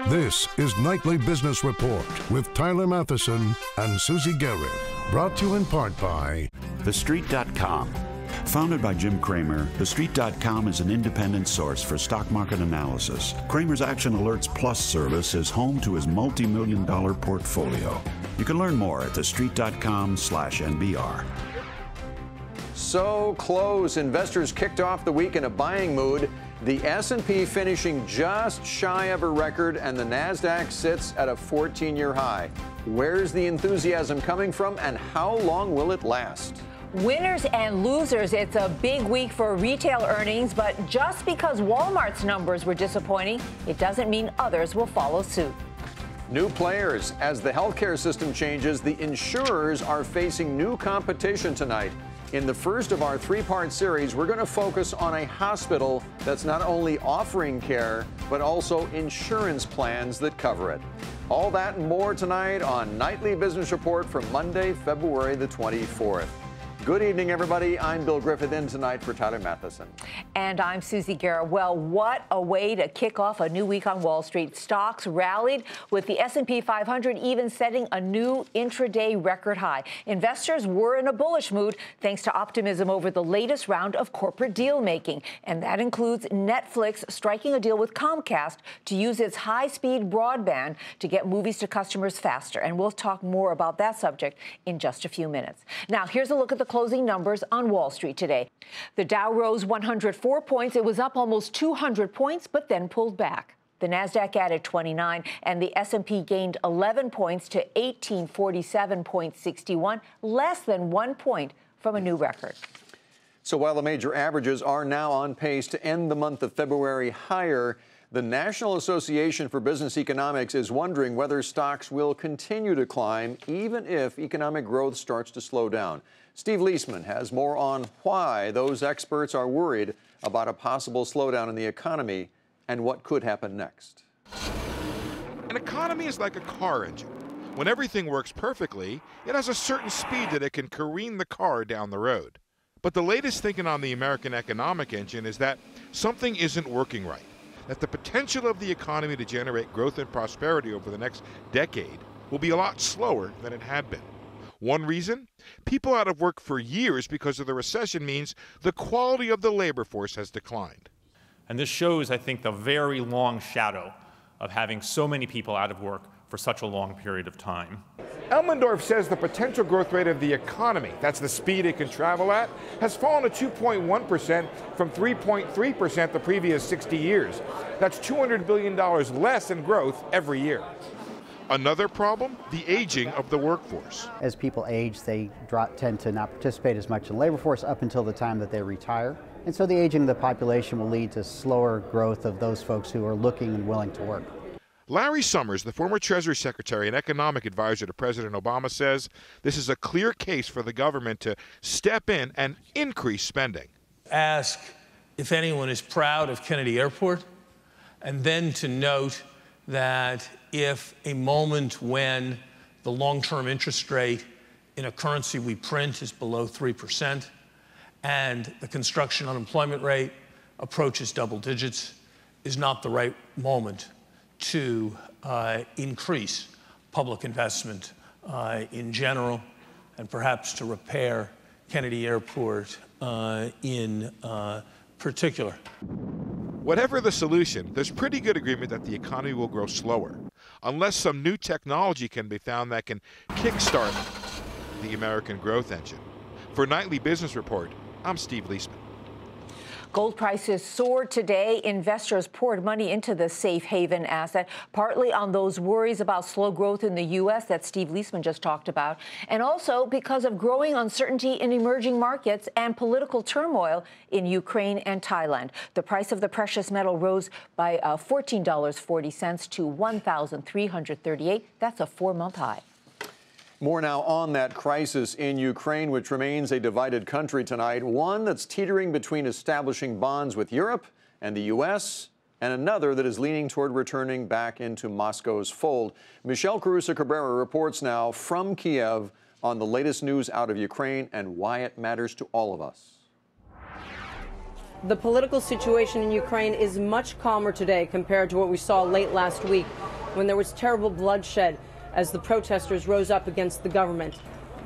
This is Nightly Business Report with Tyler Matheson and Susie Garrett. Brought to you in part by TheStreet.com. Founded by Jim Cramer, TheStreet.com is an independent source for stock market analysis. Cramer's Action Alerts Plus service is home to his multi-million-dollar portfolio. You can learn more at TheStreet.com/NBR. So close. Investors kicked off the week in a buying mood. The S&P finishing just shy of a record, and the Nasdaq sits at a 14-year high. Where's the enthusiasm coming from, and how long will it last? Winners and losers. It's a big week for retail earnings, but just because Walmart's numbers were disappointing, it doesn't mean others will follow suit. New players. As the healthcare system changes, the insurers are facing new competition tonight. In the first of our three-part series, we're going to focus on a hospital that's not only offering care, but also insurance plans that cover it. All that and more tonight on Nightly Business Report for Monday, February the 24th. Good evening, everybody. I'm Bill Griffith, in tonight for Tyler Matheson. And I'm Susie Garrett. Well, what a way to kick off a new week on Wall Street. Stocks rallied, with the S&P 500 even setting a new intraday record high. Investors were in a bullish mood thanks to optimism over the latest round of corporate deal-making. And that includes Netflix striking a deal with Comcast to use its high-speed broadband to get movies to customers faster. And we'll talk more about that subject in just a few minutes. Now, here's a look at the closing numbers on Wall Street today. The Dow rose 104 points. It was up almost 200 points, but then pulled back. The Nasdaq added 29, and the S&P gained 11 points to 1847.61, less than 1 point from a new record. So while the major averages are now on pace to end the month of February higher, the National Association for Business Economics is wondering whether stocks will continue to climb even if economic growth starts to slow down. Steve Leisman has more on why those experts are worried about a possible slowdown in the economy and what could happen next. An economy is like a car engine. When everything works perfectly, it has a certain speed that it can careen the car down the road. But the latest thinking on the American economic engine is that something isn't working right, that the potential of the economy to generate growth and prosperity over the next decade will be a lot slower than it had been. One reason? People out of work for years because of the recession means the quality of the labor force has declined. And this shows, I think, the very long shadow of having so many people out of work for such a long period of time. Elmendorf says the potential growth rate of the economy, that's the speed it can travel at, has fallen to 2.1% from 3.3% the previous 60 years. That's $200 billion less in growth every year. Another problem, the aging of the workforce. As people age, they tend to not participate as much in the labor force up until the time that they retire. And so the aging of the population will lead to slower growth of those folks who are looking and willing to work. Larry Summers, the former Treasury Secretary and economic advisor to President Obama, says this is a clear case for the government to step in and increase spending. Ask if anyone is proud of Kennedy Airport, and then to note that if a moment when the long-term interest rate in a currency we print is below 3% and the construction unemployment rate approaches double digits, is not the right moment to increase public investment in general, and perhaps to repair Kennedy Airport in particular. Whatever the solution, there's pretty good agreement that the economy will grow slower, unless some new technology can be found that can kickstart the American growth engine. For Nightly Business Report, I'm Steve Leisman. Gold prices soared today. Investors poured money into the safe haven asset, partly on those worries about slow growth in the U.S. that Steve Leisman just talked about, and also because of growing uncertainty in emerging markets and political turmoil in Ukraine and Thailand. The price of the precious metal rose by $14.40 to $1,338. That's a 4-month high. More now on that crisis in Ukraine, which remains a divided country tonight, one that's teetering between establishing bonds with Europe and the U.S., and another that is leaning toward returning back into Moscow's fold. Michelle Carusa-Cabrera reports now from Kiev on the latest news out of Ukraine and why it matters to all of us. The political situation in Ukraine is much calmer today compared to what we saw late last week. when there was terrible bloodshed as the protesters rose up against the government.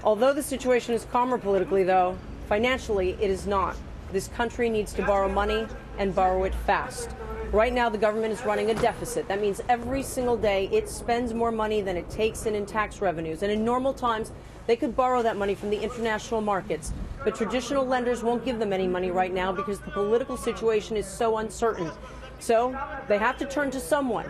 Although the situation is calmer politically, though, financially it is not. This country needs to borrow money and borrow it fast. Right now, the government is running a deficit. That means every single day it spends more money than it takes in tax revenues. And in normal times, they could borrow that money from the international markets. But traditional lenders won't give them any money right now because the political situation is so uncertain. So they have to turn to someone.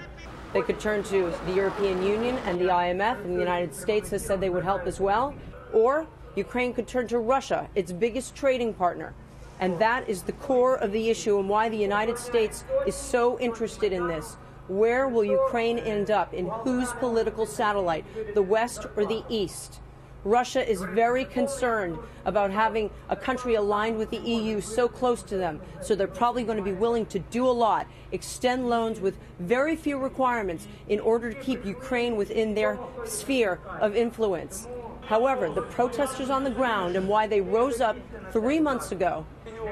They could turn to the European Union and the IMF, and the United States has said they would help as well. Or Ukraine could turn to Russia, its biggest trading partner. And that is the core of the issue and why the United States is so interested in this. Where will Ukraine end up? In whose political satellite? The West or the East? Russia is very concerned about having a country aligned with the EU so close to them, so they're probably going to be willing to do a lot, extend loans with very few requirements in order to keep Ukraine within their sphere of influence. However, the protesters on the ground and why they rose up 3 months ago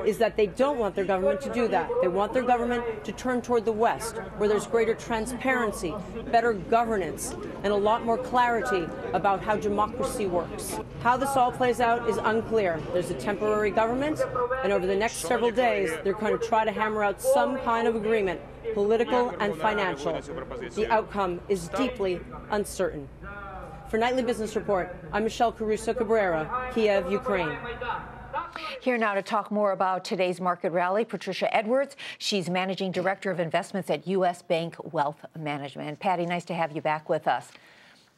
is that they don't want their government to do that. They want their government to turn toward the West, where there's greater transparency, better governance, and a lot more clarity about how democracy works. How this all plays out is unclear. There's a temporary government, and over the next several days, they're going to try to hammer out some kind of agreement, political and financial. The outcome is deeply uncertain. For Nightly Business Report, I'm Michelle Caruso Cabrera, Kiev, Ukraine. Here now to talk more about today's market rally, Patricia Edwards. She's Managing Director of Investments at U.S. Bank Wealth Management. Patty, nice to have you back with us.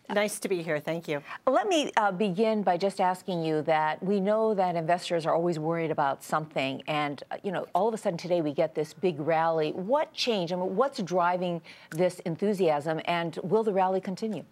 Nice to be here. Thank you. Let me begin by just asking you that we know that investors are always worried about something. And, all of a sudden today we get this big rally. What changed? I mean, what's driving this enthusiasm? And will the rally continue?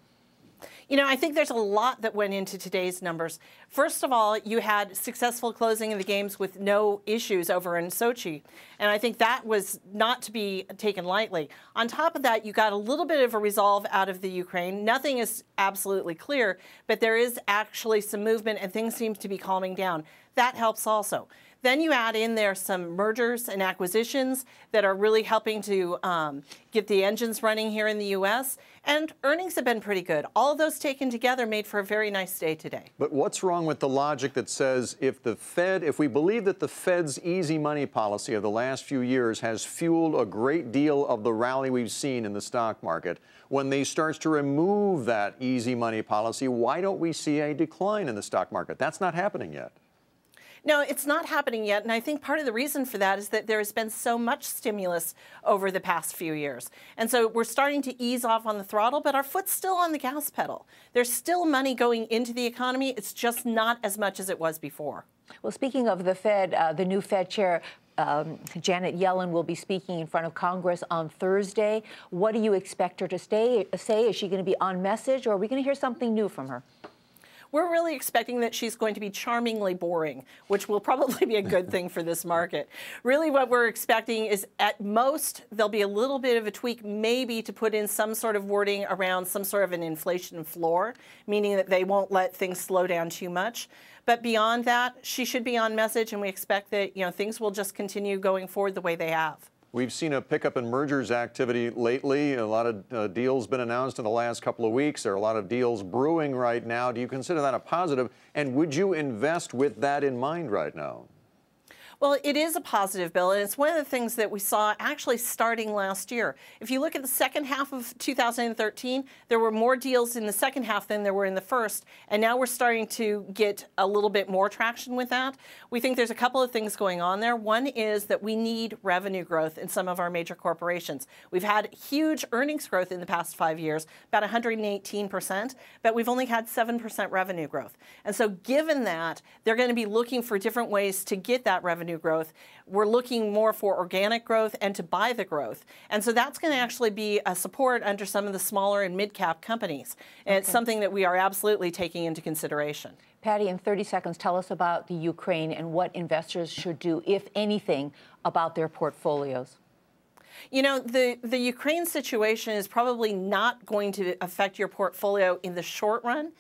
I think there's a lot that went into today's numbers. First of all, you had successful closing of the games with no issues over in Sochi. And I think that was not to be taken lightly. On top of that, you got a little bit of a resolve out of the Ukraine. Nothing is absolutely clear, but there is actually some movement and things seem to be calming down. That helps also. Then you add in there some mergers and acquisitions that are really helping to get the engines running here in the U.S. And earnings have been pretty good. All of those taken together made for a very nice day today. But what's wrong with the logic that says if we believe that the Fed's easy money policy of the last few years has fueled a great deal of the rally we've seen in the stock market, when they start to remove that easy money policy, why don't we see a decline in the stock market? That's not happening yet. No, it's not happening yet, and I think part of the reason for that is that there has been so much stimulus over the past few years. And so we're starting to ease off on the throttle, but our foot's still on the gas pedal. There's still money going into the economy. It's just not as much as it was before. Well, speaking of the Fed, the new Fed chair, Janet Yellen, will be speaking in front of Congress on Thursday. What do you expect her to say? Is she going to be on message, or are we going to hear something new from her? We're really expecting that she's going to be charmingly boring, which will probably be a good thing for this market. Really what we're expecting is at most there'll be a little bit of a tweak maybe to put in some sort of wording around some sort of an inflation floor, meaning that they won't let things slow down too much. But beyond that, she should be on message, and we expect that things will just continue going forward the way they have. We've seen a pickup in mergers activity lately. A lot of deals been announced in the last couple of weeks. There are a lot of deals brewing right now. Do you consider that a positive? And would you invest with that in mind right now? Well, it is a positive, Bill, and it's one of the things that we saw actually starting last year. If you look at the second half of 2013, there were more deals in the second half than there were in the first, and now we're starting to get a little bit more traction with that. We think there's a couple of things going on there. One is that we need revenue growth in some of our major corporations. We've had huge earnings growth in the past 5 years, about 118%, but we've only had 7% revenue growth. And so given that, they're going to be looking for different ways to get that revenue growth. We're looking more for organic growth and to buy the growth. And so that's going to actually be a support under some of the smaller and mid-cap companies. And it's something that we are absolutely taking into consideration. Patty, in 30 seconds, tell us about the Ukraine and what investors should do, if anything, about their portfolios. The Ukraine situation is probably not going to affect your portfolio in the short run.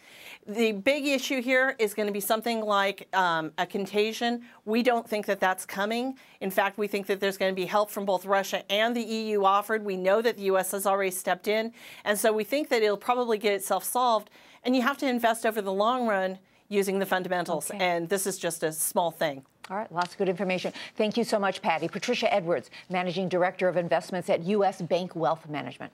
The big issue here is going to be something like a contagion. We don't think that that's coming. In fact, we think that there's going to be help from both Russia and the EU offered. We know that the U.S. has already stepped in. And so we think that it'll probably get itself solved. And you have to invest over the long run using the fundamentals. Okay. And this is just a small thing. All right, lots of good information. Thank you so much, Patty. Patricia Edwards, Managing Director of Investments at U.S. Bank Wealth Management.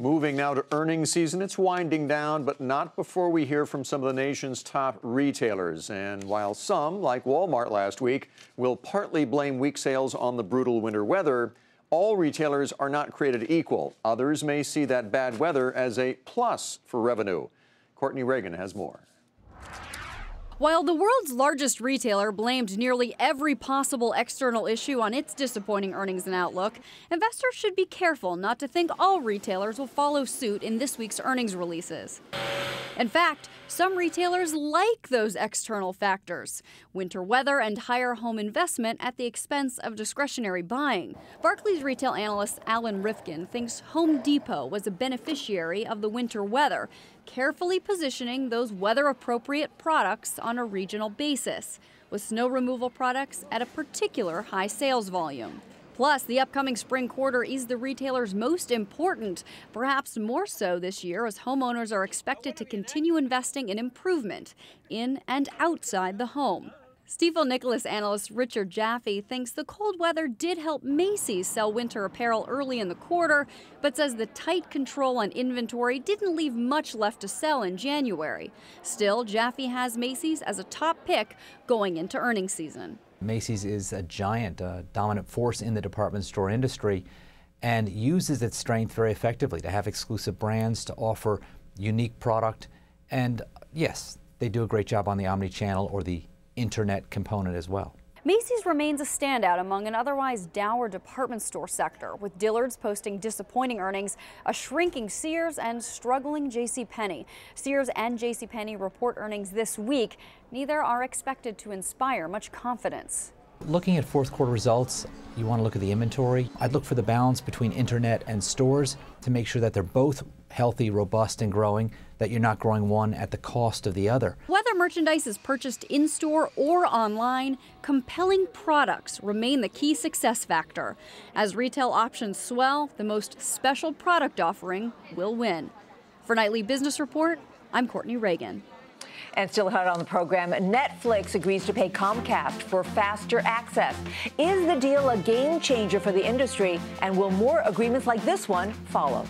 Moving now to earnings season. It's winding down, but not before we hear from some of the nation's top retailers. And while some, like Walmart last week, will partly blame weak sales on the brutal winter weather, all retailers are not created equal. Others may see that bad weather as a plus for revenue. Courtney Reagan has more. While the world's largest retailer blamed nearly every possible external issue on its disappointing earnings and outlook, investors should be careful not to think all retailers will follow suit in this week's earnings releases. In fact, some retailers like those external factors: winter weather and higher home investment at the expense of discretionary buying. Barclays retail analyst Alan Rifkin thinks Home Depot was a beneficiary of the winter weather, carefully positioning those weather-appropriate products on a regional basis, with snow removal products at a particular high sales volume. Plus, the upcoming spring quarter is the retailer's most important, perhaps more so this year, as homeowners are expected to continue investing in improvement in and outside the home. Stifel Nicholas analyst Richard Jaffe thinks the cold weather did help Macy's sell winter apparel early in the quarter, but says the tight control on inventory didn't leave much left to sell in January. Still, Jaffe has Macy's as a top pick going into earnings season. Macy's is a giant, dominant force in the department store industry and uses its strength very effectively to have exclusive brands, to offer unique product. And yes, they do a great job on the omni-channel or the internet component as well. Macy's remains a standout among an otherwise dour department store sector, with Dillard's posting disappointing earnings, a shrinking Sears, and struggling JCPenney. Sears and JCPenney report earnings this week. Neither are expected to inspire much confidence. Looking at fourth quarter results, you want to look at the inventory. I'd look for the balance between internet and stores to make sure that they're both healthy, robust, and growing, that you're not growing one at the cost of the other. Whether merchandise is purchased in-store or online, compelling products remain the key success factor. As retail options swell, the most special product offering will win. For Nightly Business Report, I'm Courtney Reagan. And still ahead on the program, Netflix agrees to pay Comcast for faster access. Is the deal a game changer for the industry? And will more agreements like this one follow?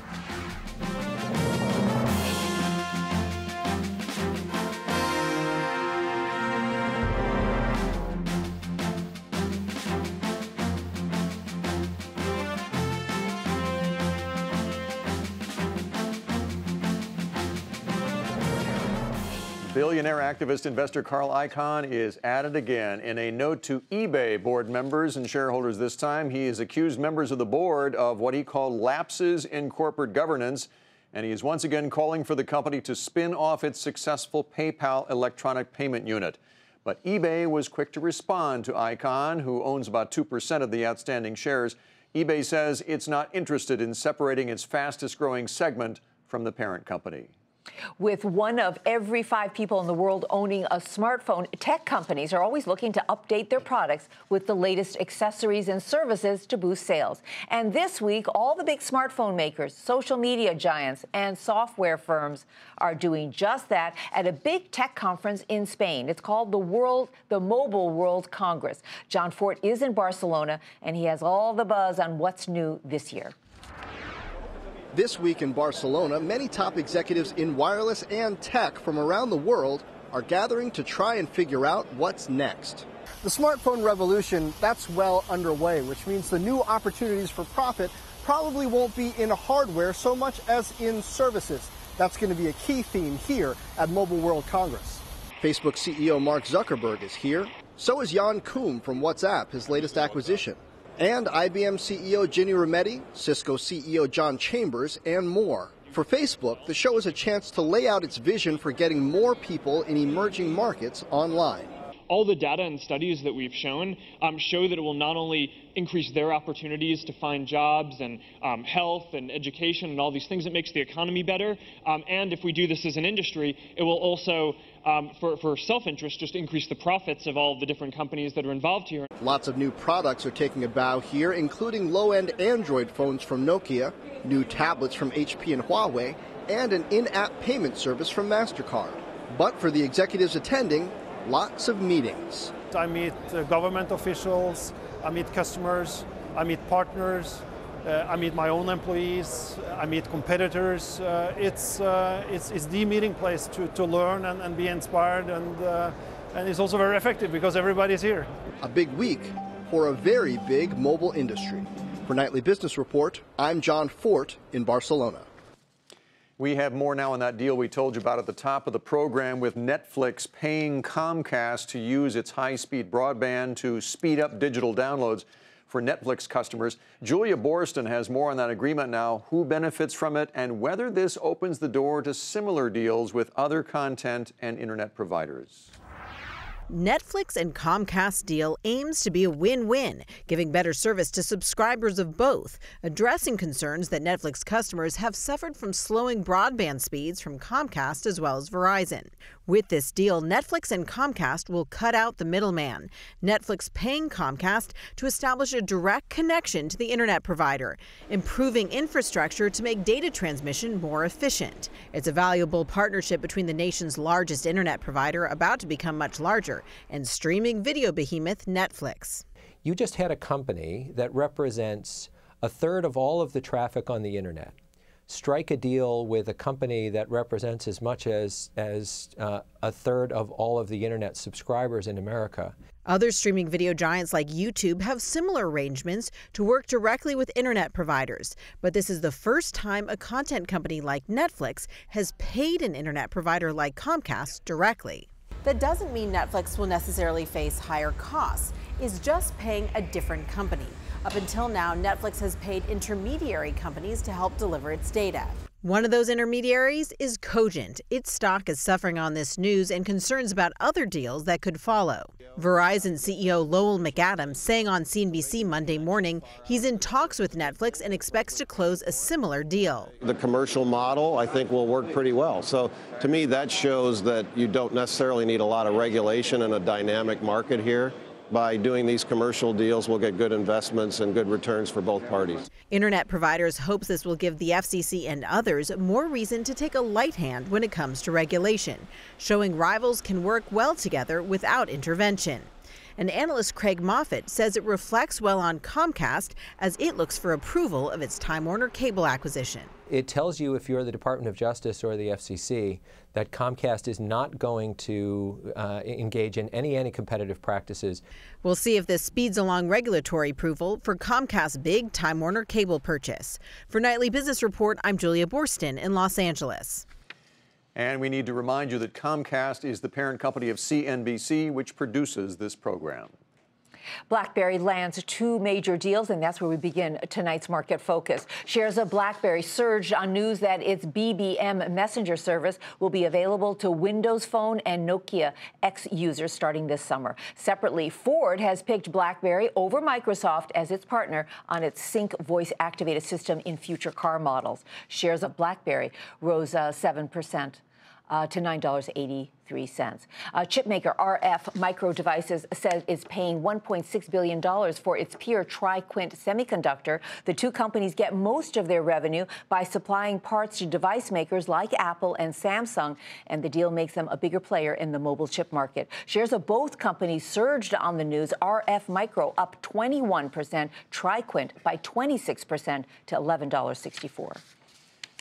Billionaire activist investor Carl Icahn is at it again. In a note to eBay board members and shareholders this time, he has accused members of the board of what he called lapses in corporate governance, and he is once again calling for the company to spin off its successful PayPal electronic payment unit. But eBay was quick to respond to Icahn, who owns about 2% of the outstanding shares. eBay says it's not interested in separating its fastest growing segment from the parent company. With 1 of every 5 people in the world owning a smartphone, tech companies are always looking to update their products with the latest accessories and services to boost sales. And this week, all the big smartphone makers, social media giants, and software firms are doing just that at a big tech conference in Spain. It's called the Mobile World Congress. John Fort is in Barcelona, and he has all the buzz on what's new this year. This week in Barcelona, many top executives in wireless and tech from around the world are gathering to try and figure out what's next. The smartphone revolution, that's well underway, which means the new opportunities for profit probably won't be in hardware so much as in services. That's going to be a key theme here at Mobile World Congress. Facebook CEO Mark Zuckerberg is here. So is Jan Koum from WhatsApp, his latest acquisition. And IBM CEO Ginny Rometty, Cisco CEO John Chambers, and more. For Facebook, the show is a chance to lay out its vision for getting more people in emerging markets online. all the data and studies that we've shown show that it will not only increase their opportunities to find jobs and health and education and all these things that makes the economy better, and if we do this as an industry, it will also, for self-interest, just increase the profits of all of the different companies that are involved here. Lots of new products are taking a bow here, including low-end Android phones from Nokia, new tablets from HP and Huawei, and an in-app payment service from MasterCard. But for the executives attending, lots of meetings. I meet government officials, I meet customers, I meet partners, I meet my own employees, I meet competitors. It's the meeting place to learn and be inspired, and it's also very effective because everybody's here. A big week for a very big mobile industry. For Nightly Business Report, I'm John Fort in Barcelona. We have more now on that deal we told you about at the top of the program, with Netflix paying Comcast to use its high-speed broadband to speed up digital downloads for Netflix customers. Julia Borston has more on that agreement now, who benefits from it, and whether this opens the door to similar deals with other content and internet providers. Netflix and Comcast deal aims to be a win-win, giving better service to subscribers of both, addressing concerns that Netflix customers have suffered from slowing broadband speeds from Comcast as well as Verizon. With this deal, Netflix and Comcast will cut out the middleman, Netflix paying Comcast to establish a direct connection to the internet provider, improving infrastructure to make data transmission more efficient. It's a valuable partnership between the nation's largest internet provider, about to become much larger, and streaming video behemoth Netflix. You just had a company that represents a third of all of the traffic on the internet strike a deal with a company that represents as much as a third of all of the internet subscribers in America. Other streaming video giants like YouTube have similar arrangements to work directly with internet providers. But this is the first time a content company like Netflix has paid an internet provider like Comcast directly. That doesn't mean Netflix will necessarily face higher costs. It's just paying a different company. Up until now, Netflix has paid intermediary companies to help deliver its data. One of those intermediaries is Cogent. Its stock is suffering on this news and concerns about other deals that could follow. Verizon CEO Lowell McAdams saying on CNBC Monday morning he's in talks with Netflix and expects to close a similar deal. The commercial model, I think, will work pretty well. So to me, that shows that you don't necessarily need a lot of regulation in a dynamic market here. By doing these commercial deals, we'll get good investments and good returns for both parties. Internet providers hope this will give the FCC and others more reason to take a light hand when it comes to regulation, showing rivals can work well together without intervention. And analyst Craig Moffett says it reflects well on Comcast as it looks for approval of its Time Warner Cable acquisition. It tells you, if you're the Department of Justice or the FCC, that Comcast is not going to engage in any anti-competitive practices. We'll see if this speeds along regulatory approval for Comcast's big Time Warner Cable purchase. For Nightly Business Report, I'm Julia Borston in Los Angeles. And we need to remind you that Comcast is the parent company of CNBC, which produces this program. BlackBerry lands two major deals, and that's where we begin tonight's market focus. Shares of BlackBerry surged on news that its BBM messenger service will be available to Windows Phone and Nokia X users starting this summer. Separately, Ford has picked BlackBerry over Microsoft as its partner on its Sync voice-activated system in future car models. Shares of BlackBerry rose 7%. To $9.83. Chipmaker RF Micro Devices says it's paying $1.6 billion for its Pure Tri-Quint semiconductor. The two companies get most of their revenue by supplying parts to device makers like Apple and Samsung, and the deal makes them a bigger player in the mobile chip market. Shares of both companies surged on the news. RF Micro up 21%, Tri-Quint by 26% to $11.64.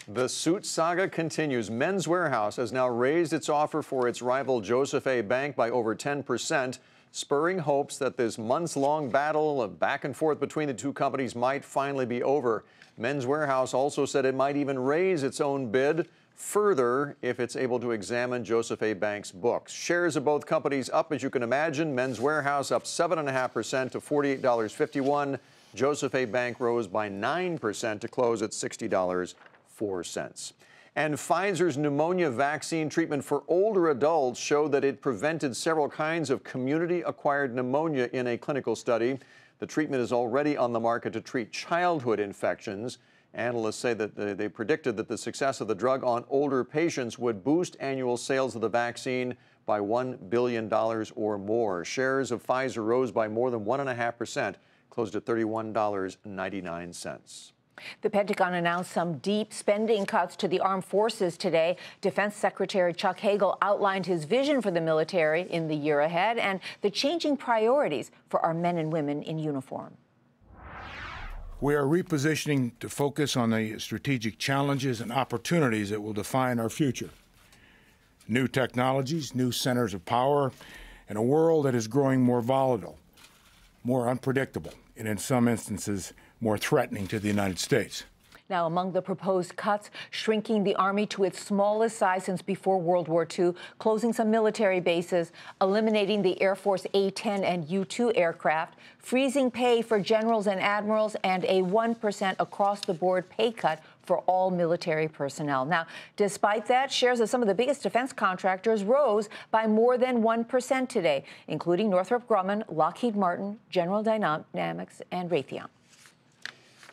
The suit saga continues. Men's Wearhouse has now raised its offer for its rival Joseph A. Bank by over 10%, spurring hopes that this months-long battle of back and forth between the two companies might finally be over. Men's Wearhouse also said it might even raise its own bid further if it's able to examine Joseph A. Bank's books. Shares of both companies up, as you can imagine. Men's Wearhouse up 7.5% to $48.51. Joseph A. Bank rose by 9% to close at $60.04. And Pfizer's pneumonia vaccine treatment for older adults showed that it prevented several kinds of community-acquired pneumonia in a clinical study. The treatment is already on the market to treat childhood infections. Analysts say that they predicted that the success of the drug on older patients would boost annual sales of the vaccine by $1 billion or more. Shares of Pfizer rose by more than 1.5%, closed at $31.99. The Pentagon announced some deep spending cuts to the armed forces today. Defense Secretary Chuck Hagel outlined his vision for the military in the year ahead and the changing priorities for our men and women in uniform. We are repositioning to focus on the strategic challenges and opportunities that will define our future. New technologies, new centers of power, and a world that is growing more volatile, more unpredictable, and in some instances, more threatening to the United States. Now, among the proposed cuts, shrinking the Army to its smallest size since before World War II, closing some military bases, eliminating the Air Force A-10 and U-2 aircraft, freezing pay for generals and admirals, and a 1% across-the-board pay cut for all military personnel. Now, despite that, shares of some of the biggest defense contractors rose by more than 1% today, including Northrop Grumman, Lockheed Martin, General Dynamics, and Raytheon.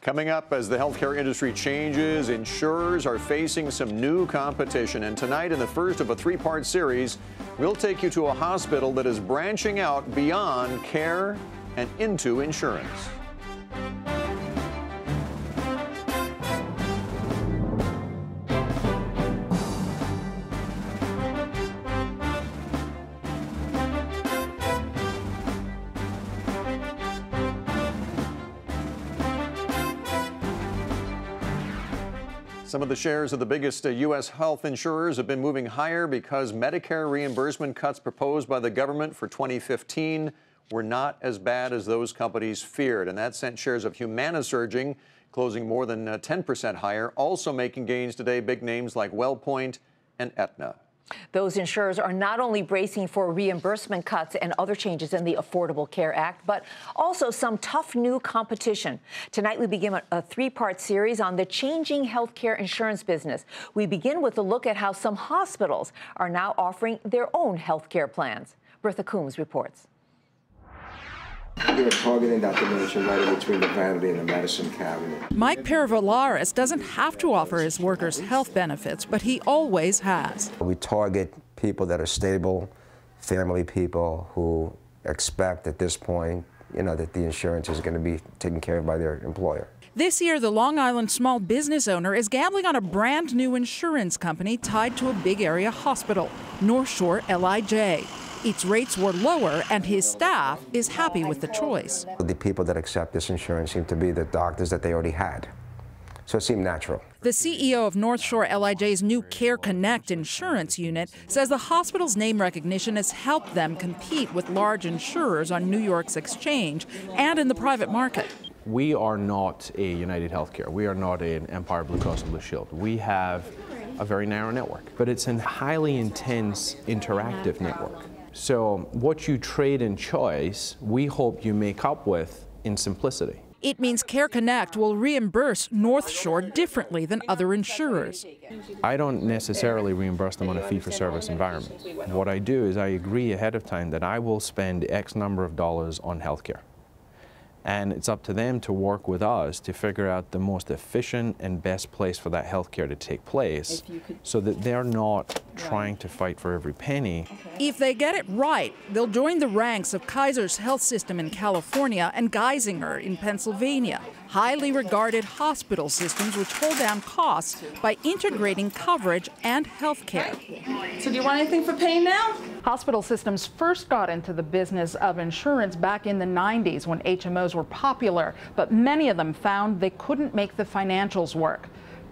Coming up, as the healthcare industry changes, insurers are facing some new competition. And tonight, in the first of a three-part series, we'll take you to a hospital that is branching out beyond care and into insurance. Some of the shares of the biggest U.S. health insurers have been moving higher because Medicare reimbursement cuts proposed by the government for 2015 were not as bad as those companies feared. And that sent shares of Humana surging, closing more than 10% higher. Also making gains today, big names like WellPoint and Aetna. Those insurers are not only bracing for reimbursement cuts and other changes in the Affordable Care Act, but also some tough new competition. Tonight, we begin a three-part series on the changing healthcare insurance business. We begin with a look at how some hospitals are now offering their own healthcare plans. Bertha Coombs reports. We are targeting that dimension right in between the vanity and the medicine cabinet. Mike Pervolaris doesn't have to offer his workers health benefits, but he always has. We target people that are stable, family people who expect at this point, that the insurance is going to be taken care of by their employer. This year, the Long Island small business owner is gambling on a brand new insurance company tied to a big area hospital, North Shore LIJ. Its rates were lower, and his staff is happy with the choice. The people that accept this insurance seem to be the doctors that they already had, so it seemed natural. The CEO of North Shore LIJ's new Care Connect insurance unit says the hospital's name recognition has helped them compete with large insurers on New York's exchange and in the private market. We are not a United Healthcare. We are not an Empire Blue Cross Blue Shield. We have a very narrow network, but it's a highly intense, interactive network. So what you trade in choice, we hope you make up with in simplicity. It means Care Connect will reimburse North Shore differently than other insurers. I don't necessarily reimburse them on a fee-for-service environment. What I do is I agree ahead of time that I will spend X number of dollars on healthcare. And it's up to them to work with us to figure out the most efficient and best place for that healthcare to take place so that they're not trying to fight for every penny. If they get it right, they'll join the ranks of Kaiser's health system in California and Geisinger in Pennsylvania, highly regarded hospital systems which hold down costs by integrating coverage and health care. So do you want anything for pain now? Hospital systems first got into the business of insurance back in the 90s when HMOs were popular, but many of them found they couldn't make the financials work.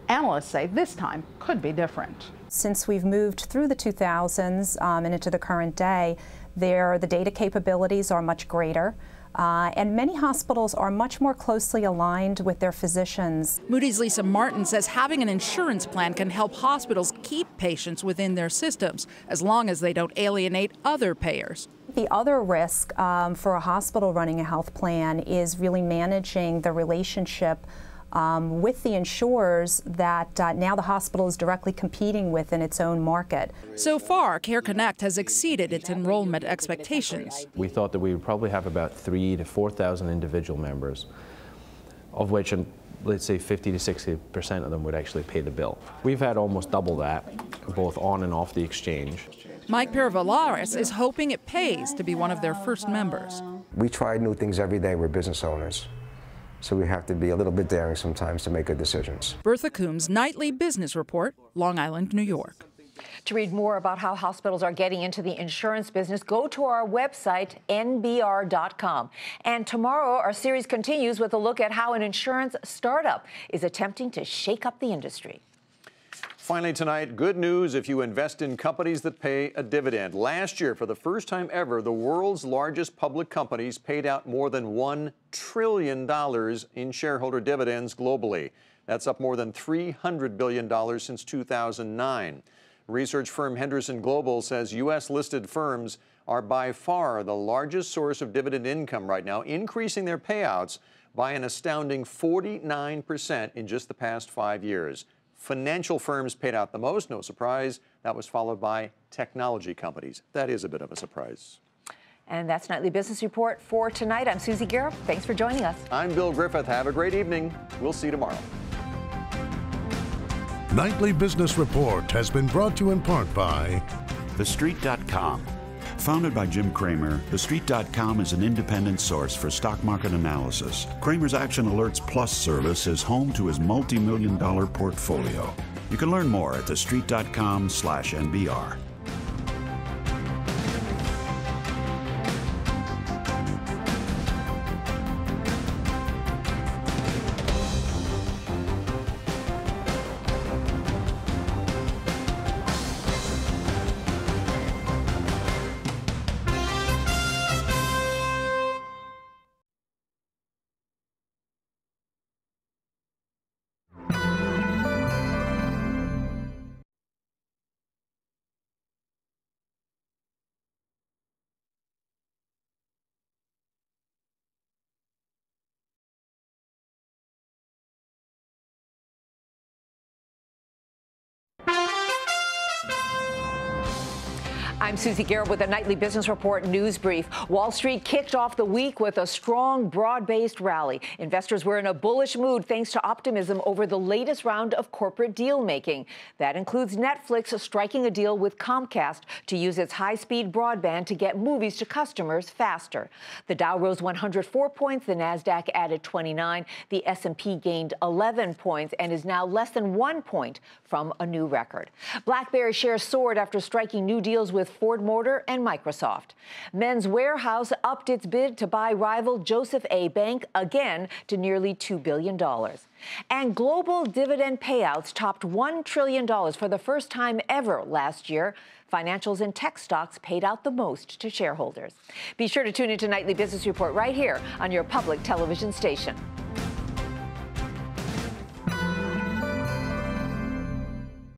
Analysts say this time could be different. Since we've moved through the 2000s and into the current day, the data capabilities are much greater. And many hospitals are much more closely aligned with their physicians. Moody's Lisa Martin says having an insurance plan can help hospitals keep patients within their systems as long as they don't alienate other payers. The other risk for a hospital running a health plan is really managing the relationship with the insurers that now the hospital is directly competing with in its own market. So far, Care Connect has exceeded its enrollment expectations. We thought that we would probably have about 3,000 to 4,000 individual members, of which, let's say 50 to 60% of them would actually pay the bill. We've had almost double that, both on and off the exchange. Mike Pervalaris is hoping it pays to be one of their first members. We try new things every day. We're business owners, so we have to be a little bit daring sometimes to make good decisions. Bertha Coombs' Nightly Business Report, Long Island, New York. To read more about how hospitals are getting into the insurance business, go to our website, nbr.com. And tomorrow, our series continues with a look at how an insurance startup is attempting to shake up the industry. Finally tonight, good news if you invest in companies that pay a dividend. Last year, for the first time ever, the world's largest public companies paid out more than $1 trillion in shareholder dividends globally. That's up more than $300 billion since 2009. Research firm Henderson Global says U.S.-listed firms are by far the largest source of dividend income right now, increasing their payouts by an astounding 49% in just the past 5 years. Financial firms paid out the most, no surprise. That was followed by technology companies. That is a bit of a surprise. And that's Nightly Business Report for tonight. I'm Susie Guerra. Thanks for joining us. I'm Bill Griffith. Have a great evening. We'll see you tomorrow. Nightly Business Report has been brought to you in part by TheStreet.com. Founded by Jim Cramer, TheStreet.com is an independent source for stock market analysis. Cramer's Action Alerts Plus service is home to his multi-million-dollar portfolio. You can learn more at TheStreet.com/NBR. I'm Susie Guerra with a Nightly Business Report news brief. Wall Street kicked off the week with a strong, broad-based rally. Investors were in a bullish mood thanks to optimism over the latest round of corporate deal-making. That includes Netflix striking a deal with Comcast to use its high-speed broadband to get movies to customers faster. The Dow rose 104 points, the Nasdaq added 29, the S&P gained 11 points and is now less than 1 point from a new record. BlackBerry shares soared after striking new deals with Ford Motor and Microsoft. Men's Warehouse upped its bid to buy rival Joseph A. Bank again to nearly $2 billion. And global dividend payouts topped $1 trillion for the first time ever last year. Financials and tech stocks paid out the most to shareholders. Be sure to tune into Nightly Business Report right here on your public television station.